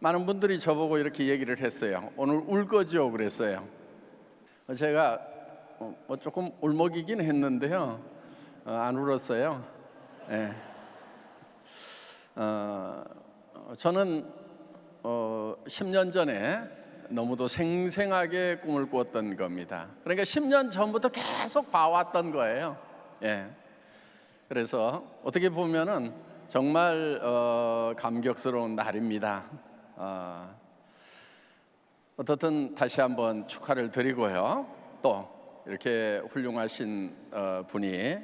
많은 분들이 저보고 이렇게 얘기를 했어요. 오늘 울 거죠? 그랬어요. 제가 조금 울먹이긴 했는데요. 안 울었어요. 네. 저는 10년 전에 너무도 생생하게 꿈을 꾸었던 겁니다. 그러니까 10년 전부터 계속 봐왔던 거예요. 예. 그래서 어떻게 보면은 정말 감격스러운 날입니다. 어떻든 다시 한번 축하를 드리고요. 또 이렇게 훌륭하신 분이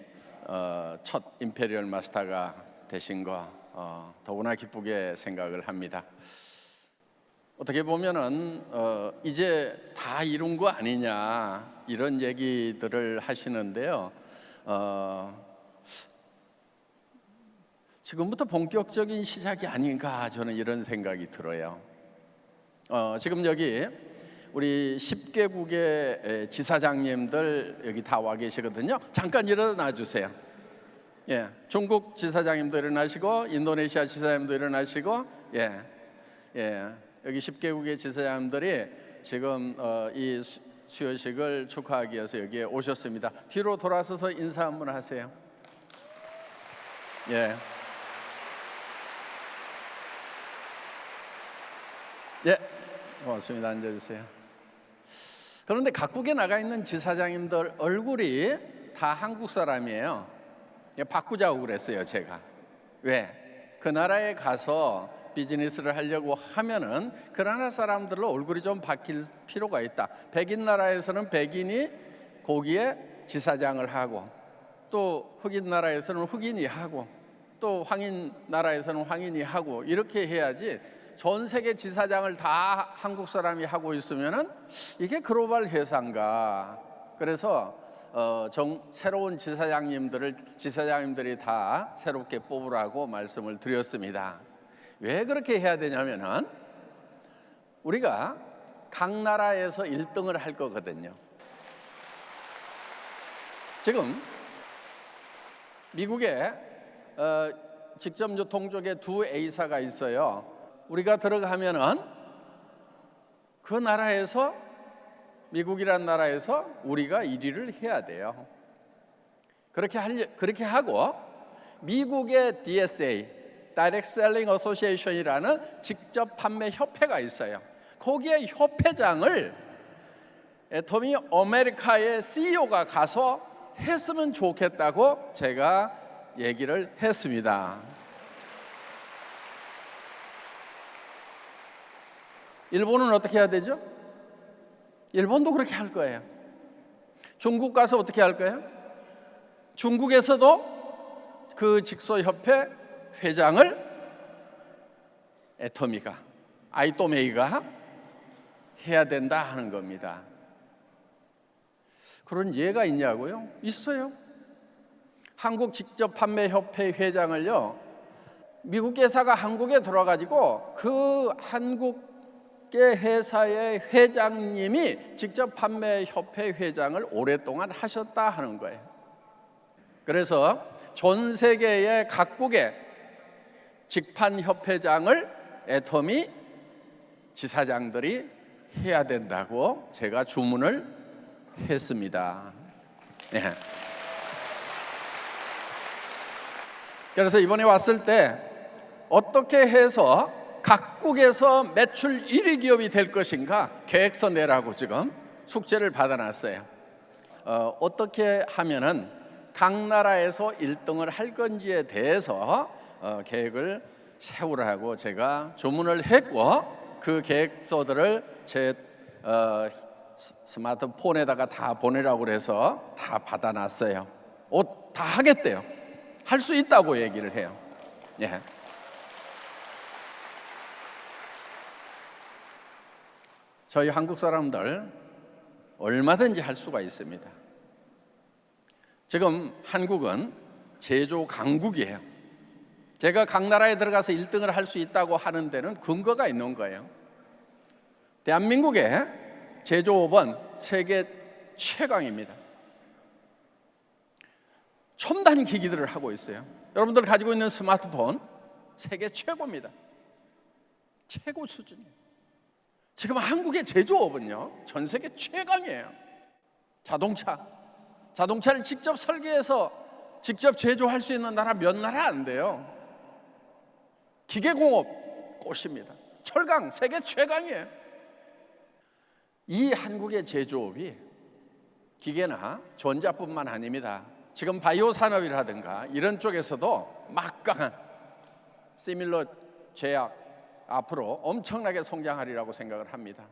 첫 임페리얼 마스터가 되신 거 더구나 기쁘게 생각을 합니다. 어떻게 보면은 이제 다 이룬 거 아니냐 이런 얘기들을 하시는데요. 지금부터 본격적인 시작이 아닌가 저는 이런 생각이 들어요. 지금 여기 우리 10개국의 지사장님들 여기 다 와 계시거든요. 잠깐 일어나 주세요. 예, 중국 지사장님도 일어나시고 인도네시아 지사장님도 일어나시고 여기 10개국의 지사장님들이 지금 이 수요식을 축하하기 위해서 여기에 오셨습니다. 뒤로 돌아서서 인사 한번 하세요. 예. 예, 고맙습니다. 앉아주세요. 그런데 각국에 나가 있는 지사장님들 얼굴이 다 한국 사람이에요. 바꾸자고 그랬어요, 제가. 왜? 그 나라에 가서 비즈니스를 하려고 하면은 그 나라 사람들로 얼굴이 좀 바뀔 필요가 있다. 백인 나라에서는 백인이 거기에 지사장을 하고, 또 흑인 나라에서는 흑인이 하고, 또 황인 나라에서는 황인이 하고, 이렇게 해야지 전 세계 지사장을 다 한국 사람이 하고 있으면은 이게 글로벌 회사인가? 그래서 새로운 지사장님들이 다 새롭게 뽑으라고 말씀을 드렸습니다. 왜 그렇게 해야 되냐면은 우리가 각 나라에서 1등을 할 거거든요. 지금 미국에 직접 유통 쪽에 두 A사가 있어요. 우리가 들어가면은 그 나라에서 미국이란 나라에서 우리가 1위를 해야 돼요. 그렇게 하고 미국의 DSA, Direct Selling Association이라는 직접 판매 협회가 있어요. 거기에 협회장을 애터미 아메리카의 CEO가 가서 했으면 좋겠다고 제가 얘기를 했습니다. 일본은 어떻게 해야 되죠? 일본도 그렇게 할 거예요. 중국 가서 어떻게 할 거예요? 중국에서도 그 직소협회 회장을 애터미가, 아이토메이가 해야 된다 하는 겁니다. 그런 예가 있냐고요? 있어요. 한국 직접 판매 협회 회장을요, 미국 회사가 한국에 들어가지고 그 한국 회사의 회장님이 직접 판매 협회 회장을 오랫동안 하셨다 하는 거예요. 그래서 전 세계의 각국의 직판 협회장을 애터미 지사장들이 해야 된다고 제가 주문을 했습니다. 네. 그래서 이번에 왔을 때 어떻게 해서 각국에서 매출 1위 기업이 될 것인가 계획서 내라고 지금 숙제를 받아놨어요. 어떻게 하면은 각 나라에서 1등을 할 건지에 대해서 계획을 세우라고 제가 주문을 했고, 그 계획서들을 제 스마트폰에다가 다 보내라고 그래서 다 받아놨어요. 다 하겠대요. 할 수 있다고 얘기를 해요. 예. 저희 한국 사람들 얼마든지 할 수가 있습니다. 지금 한국은 제조 강국이에요. 제가 각 나라에 들어가서 1등을 할 수 있다고 하는 데는 근거가 있는 거예요. 대한민국의 제조업은 세계 최강입니다. 첨단 기기들을 하고 있어요. 여러분들 가지고 있는 스마트폰 세계 최고입니다. 최고 수준이에요. 지금 한국의 제조업은요, 전 세계 최강이에요. 자동차를 직접 설계해서 직접 제조할 수 있는 나라 몇 나라 안 돼요. 기계공업 꽃입니다. 철강 세계 최강이에요. 이 한국의 제조업이 기계나 전자뿐만 아닙니다. 지금 바이오 산업이라든가 이런 쪽에서도 막강한 시밀러 제약 앞으로 엄청나게 성장하리라고 생각을 합니다.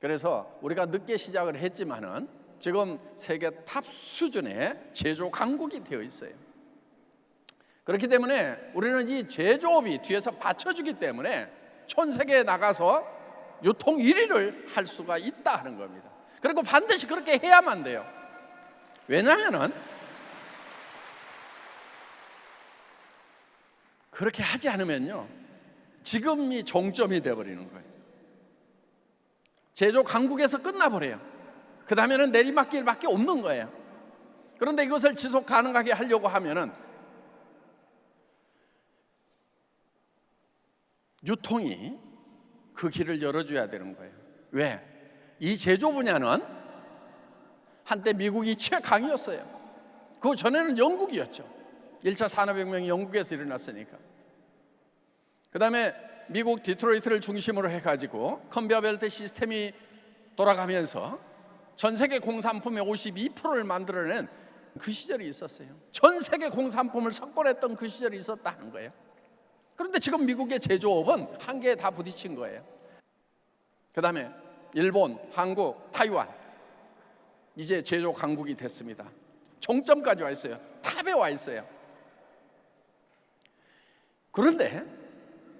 그래서 우리가 늦게 시작을 했지만은 지금 세계 탑 수준의 제조 강국이 되어 있어요. 그렇기 때문에 우리는 이 제조업이 뒤에서 받쳐주기 때문에 전 세계에 나가서 유통 1위를 할 수가 있다 하는 겁니다. 그리고 반드시 그렇게 해야만 돼요. 왜냐하면은 그렇게 하지 않으면요, 지금이 종점이 되어버리는 거예요. 제조 강국에서 끝나버려요. 그 다음에는 내리막길밖에 없는 거예요. 그런데 이것을 지속 가능하게 하려고 하면은 유통이 그 길을 열어줘야 되는 거예요. 왜? 이 제조 분야는 한때 미국이 최강이었어요. 그 전에는 영국이었죠. 1차 산업혁명이 영국에서 일어났으니까. 그 다음에 미국 디트로이트를 중심으로 해가지고 컨베어 벨트 시스템이 돌아가면서 전 세계 공산품의 52%를 만들어낸 그 시절이 있었어요. 전 세계 공산품을 석권했던 그 시절이 있었다는 거예요. 그런데 지금 미국의 제조업은 한계에 다 부딪힌 거예요. 그 다음에 일본, 한국, 타이완, 이제 제조 강국이 됐습니다. 종점까지 와 있어요. 탑에 와 있어요. 그런데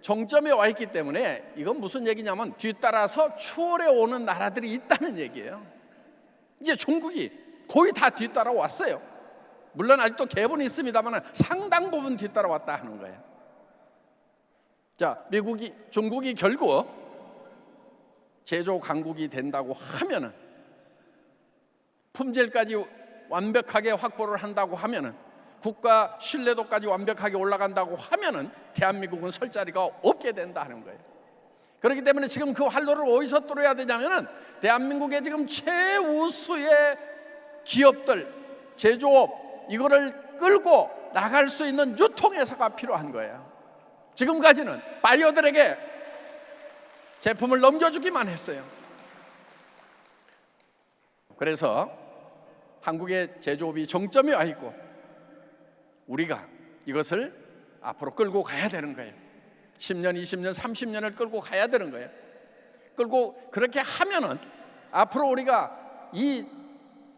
종점에 와 있기 때문에 이건 무슨 얘기냐면 뒤따라서 추월해 오는 나라들이 있다는 얘기예요. 이제 중국이 거의 다 뒤따라 왔어요. 물론 아직도 갭은 있습니다만 상당 부분 뒤따라 왔다 하는 거예요. 자, 중국이 결국 제조 강국이 된다고 하면은, 품질까지 완벽하게 확보를 한다고 하면은, 국가 신뢰도까지 완벽하게 올라간다고 하면은 대한민국은 설 자리가 없게 된다는 거예요. 그렇기 때문에 지금 그 활로를 어디서 뚫어야 되냐면은 대한민국의 지금 최우수의 기업들, 제조업, 이거를 끌고 나갈 수 있는 유통회사가 필요한 거예요. 지금까지는 바이어들에게 제품을 넘겨주기만 했어요. 그래서 한국의 제조업이 정점에 와 있고 우리가 이것을 앞으로 끌고 가야 되는 거예요. 10년, 20년, 30년을 끌고 가야 되는 거예요. 그렇게 하면은 앞으로 우리가 이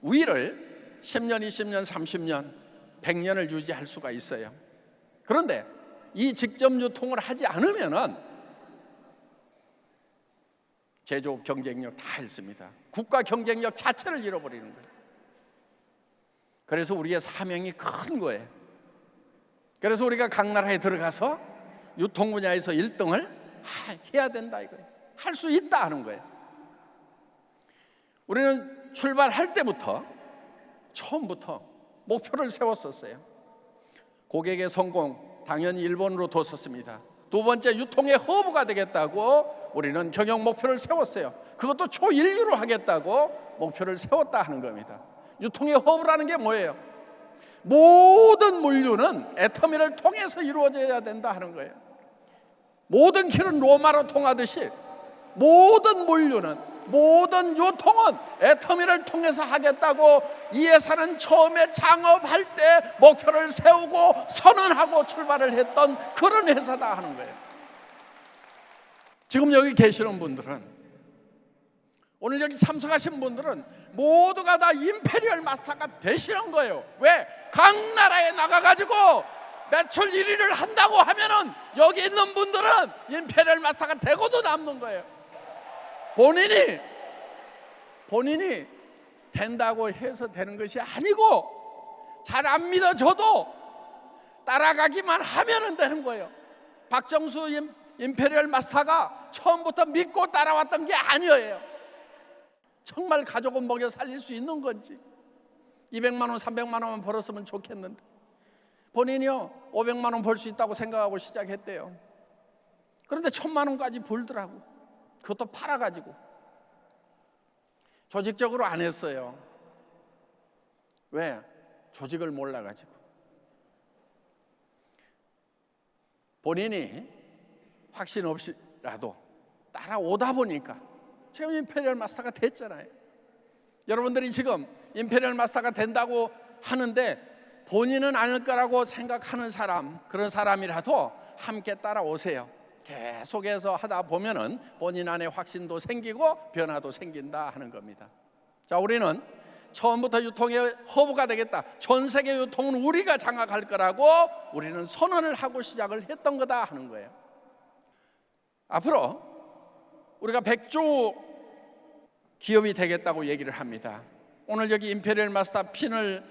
우위를 10년, 20년, 30년, 100년을 유지할 수가 있어요. 그런데 이 직접 유통을 하지 않으면은 제조업 경쟁력 다 잃습니다. 국가 경쟁력 자체를 잃어버리는 거예요. 그래서 우리의 사명이 큰 거예요. 그래서 우리가 각 나라에 들어가서 유통 분야에서 1등을 해야 된다 이거예요. 할 수 있다 하는 거예요. 우리는 출발할 때부터 처음부터 목표를 세웠었어요. 고객의 성공 당연히 1번으로 뒀었습니다. 두 번째, 유통의 허브가 되겠다고 우리는 경영 목표를 세웠어요. 그것도 초인류로 하겠다고 목표를 세웠다 하는 겁니다. 유통의 허브라는 게 뭐예요? 모든 물류는 애터미를 통해서 이루어져야 된다 하는 거예요. 모든 길은 로마로 통하듯이 모든 물류는, 모든 유통은 애터미를 통해서 하겠다고 이 회사는 처음에 창업할 때 목표를 세우고 선언하고 출발을 했던 그런 회사다 하는 거예요. 지금 여기 계시는 분들은, 오늘 여기 참석하신 분들은 모두가 다 임페리얼 마스터가 되시는 거예요. 왜? 각 나라에 나가가지고 매출 1위를 한다고 하면은 여기 있는 분들은 임페리얼 마스터가 되고도 남는 거예요. 본인이 된다고 해서 되는 것이 아니고 잘 안 믿어져도 따라가기만 하면 되는 거예요. 박정수 임페리얼 마스터가 처음부터 믿고 따라왔던 게 아니에요. 정말 가족은 먹여 살릴 수 있는 건지 200만 원, 300만 원만 벌었으면 좋겠는데 본인이요 500만 원 벌 수 있다고 생각하고 시작했대요. 그런데 1,000만 원까지 벌더라고. 그것도 팔아가지고. 조직적으로 안 했어요. 왜? 조직을 몰라가지고. 본인이 확신 없이라도 따라오다 보니까 지금 임페리얼 마스터가 됐잖아요. 여러분들이 지금 임페리얼 마스터가 된다고 하는데 본인은 아닐 거라고 생각하는 사람, 그런 사람이라도 함께 따라오세요. 계속해서 하다 보면은 본인 안에 확신도 생기고 변화도 생긴다 하는 겁니다. 자, 우리는 처음부터 유통의 허브가 되겠다, 전 세계 유통은 우리가 장악할 거라고 우리는 선언을 하고 시작을 했던 거다 하는 거예요. 앞으로 우리가 100조 기업이 되겠다고 얘기를 합니다. 오늘 여기 임페리얼 마스터 핀을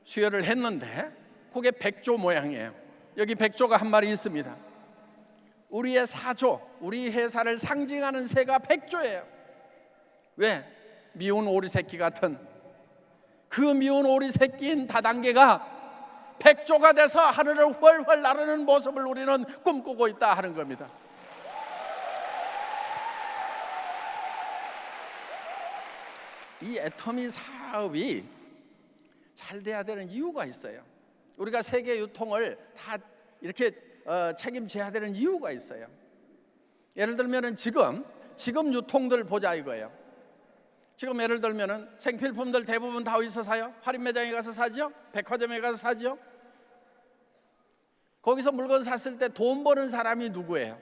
수여를 했는데 그게 100조 모양이에요. 여기 100조가 한 마리 있습니다. 우리의 사조, 우리 회사를 상징하는 새가 100조예요. 왜? 미운 오리 새끼 같은 그 미운 오리 새끼인 다단계가 100조가 돼서 하늘을 훨훨 나르는 모습을 우리는 꿈꾸고 있다 하는 겁니다. 이 애터미 사업이 잘 돼야 되는 이유가 있어요. 우리가 세계 유통을 다 이렇게 책임져야 되는 이유가 있어요. 예를 들면은 지금 유통들 보자 이거예요. 지금 예를 들면은 생필품들 대부분 다 어디서 사요? 할인 매장에 가서 사죠? 백화점에 가서 사죠? 거기서 물건 샀을 때 돈 버는 사람이 누구예요?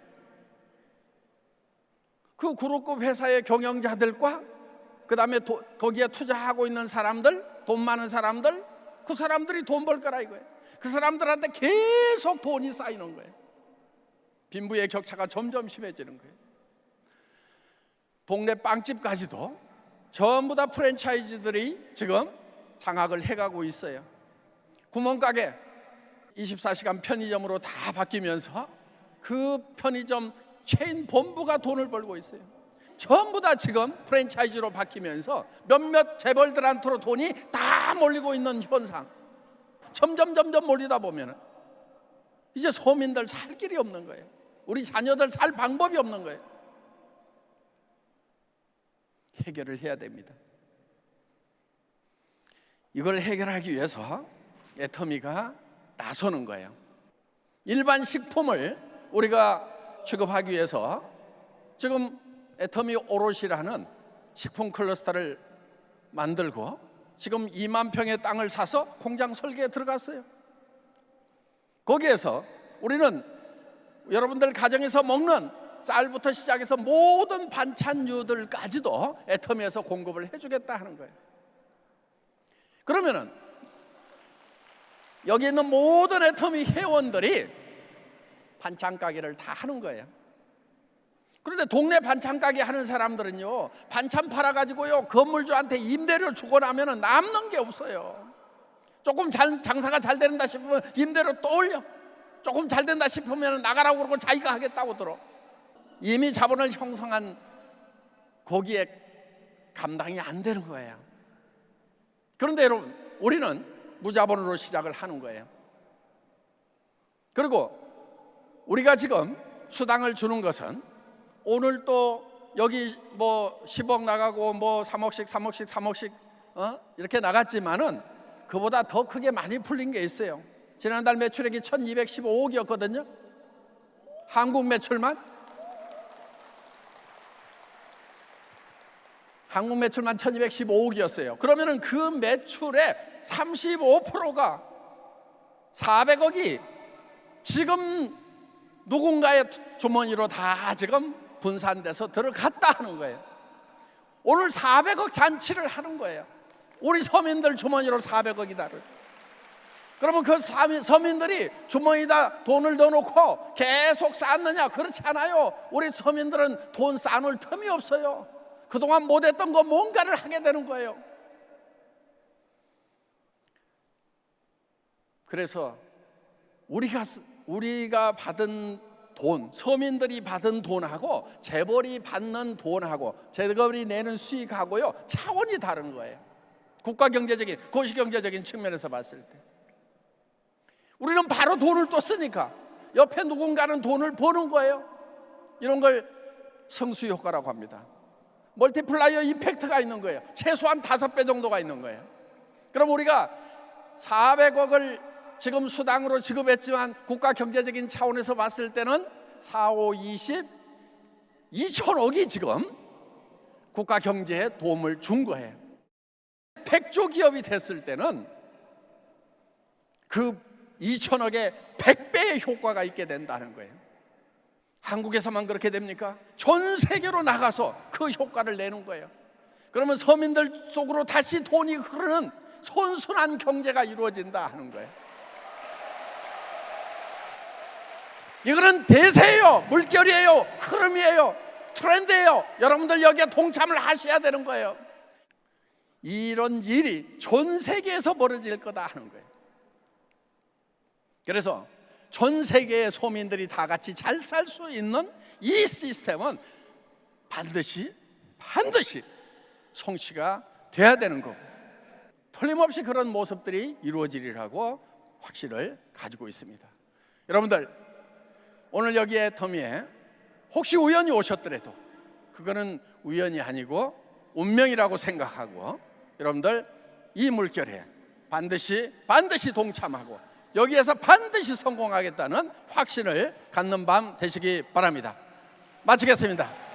그 그룹급 회사의 경영자들과 그 다음에 거기에 투자하고 있는 사람들, 돈 많은 사람들, 그 사람들이 돈 벌 거라 이거예요. 그 사람들한테 계속 돈이 쌓이는 거예요. 빈부의 격차가 점점 심해지는 거예요. 동네 빵집까지도 전부 다 프랜차이즈들이 지금 장악을 해가고 있어요. 구멍가게 24시간 편의점으로 다 바뀌면서 그 편의점 체인 본부가 돈을 벌고 있어요. 전부 다 지금 프랜차이즈로 바뀌면서 몇몇 재벌들한테로 돈이 다 몰리고 있는 현상. 점점 몰리다 보면 이제 서민들 살 길이 없는 거예요. 우리 자녀들 살 방법이 없는 거예요. 해결을 해야 됩니다. 이걸 해결하기 위해서 애터미가 나서는 거예요. 일반 식품을 우리가 취급하기 위해서 지금 애터미 오롯이라는 식품 클러스터를 만들고 지금 2만 평의 땅을 사서 공장 설계에 들어갔어요. 거기에서 우리는 여러분들 가정에서 먹는 쌀부터 시작해서 모든 반찬류들까지도 애터미에서 공급을 해주겠다 하는 거예요. 그러면은 여기 있는 모든 애터미 회원들이 반찬 가게를 다 하는 거예요. 그런데 동네 반찬 가게 하는 사람들은요, 반찬 팔아가지고요 건물주한테 임대료 주고 나면은 남는 게 없어요. 조금 장사가 잘 된다 싶으면 임대료 또 올려. 조금 잘 된다 싶으면 나가라고 그러고 자기가 하겠다고 들어. 이미 자본을 형성한 거기에 감당이 안 되는 거예요. 그런데 여러분, 우리는 무자본으로 시작을 하는 거예요. 그리고 우리가 지금 수당을 주는 것은 오늘 또 여기 뭐 10억 나가고 뭐 3억씩 이렇게 나갔지만은 그보다 더 크게 많이 풀린 게 있어요. 지난달 매출액이 1215억이었거든요. 한국 매출만 1215억이었어요. 그러면은 그 매출의 35%가 400억이 지금 누군가의 주머니로 다 지금 분산돼서 들어갔다 하는 거예요. 오늘 400억 잔치를 하는 거예요. 우리 서민들 주머니로 400억이다. 그러면 그 서민들이 주머니에다 돈을 넣어놓고 계속 쌓느냐? 그렇지 않아요. 우리 서민들은 돈 쌓아놓을 틈이 없어요. 그동안 못했던 거 뭔가를 하게 되는 거예요. 그래서 우리가 받은 돈, 서민들이 받은 돈하고 재벌이 받는 돈하고 재벌이 내는 수익하고요 차원이 다른 거예요. 국가 경제적인, 거시 경제적인 측면에서 봤을 때 우리는 바로 돈을 또 쓰니까 옆에 누군가는 돈을 버는 거예요. 이런 걸 성수 효과라고 합니다. 멀티플라이어 이펙트가 있는 거예요. 최소한 5배 정도가 있는 거예요. 그럼 우리가 400억을 지금 수당으로 지급했지만 국가 경제적인 차원에서 봤을 때는 4, 5, 20, 2천억이 지금 국가 경제에 도움을 준 거예요. 100조 기업이 됐을 때는 그 2천억의 100배의 효과가 있게 된다는 거예요. 한국에서만 그렇게 됩니까? 전 세계로 나가서 그 효과를 내는 거예요. 그러면 서민들 속으로 다시 돈이 흐르는 선순환 경제가 이루어진다 하는 거예요. 이거는 대세예요. 물결이에요. 흐름이에요. 트렌드예요. 여러분들 여기에 동참을 하셔야 되는 거예요. 이런 일이 전 세계에서 벌어질 거다 하는 거예요. 그래서 전 세계의 소민들이 다 같이 잘 살 수 있는 이 시스템은 반드시 성취가 돼야 되는 거고, 틀림없이 그런 모습들이 이루어지리라고 확신을 가지고 있습니다. 여러분들, 오늘 여기에 터미에 혹시 우연히 오셨더라도 그거는 우연이 아니고 운명이라고 생각하고, 여러분들 이 물결에 반드시 동참하고 여기에서 반드시 성공하겠다는 확신을 갖는 밤 되시기 바랍니다. 마치겠습니다.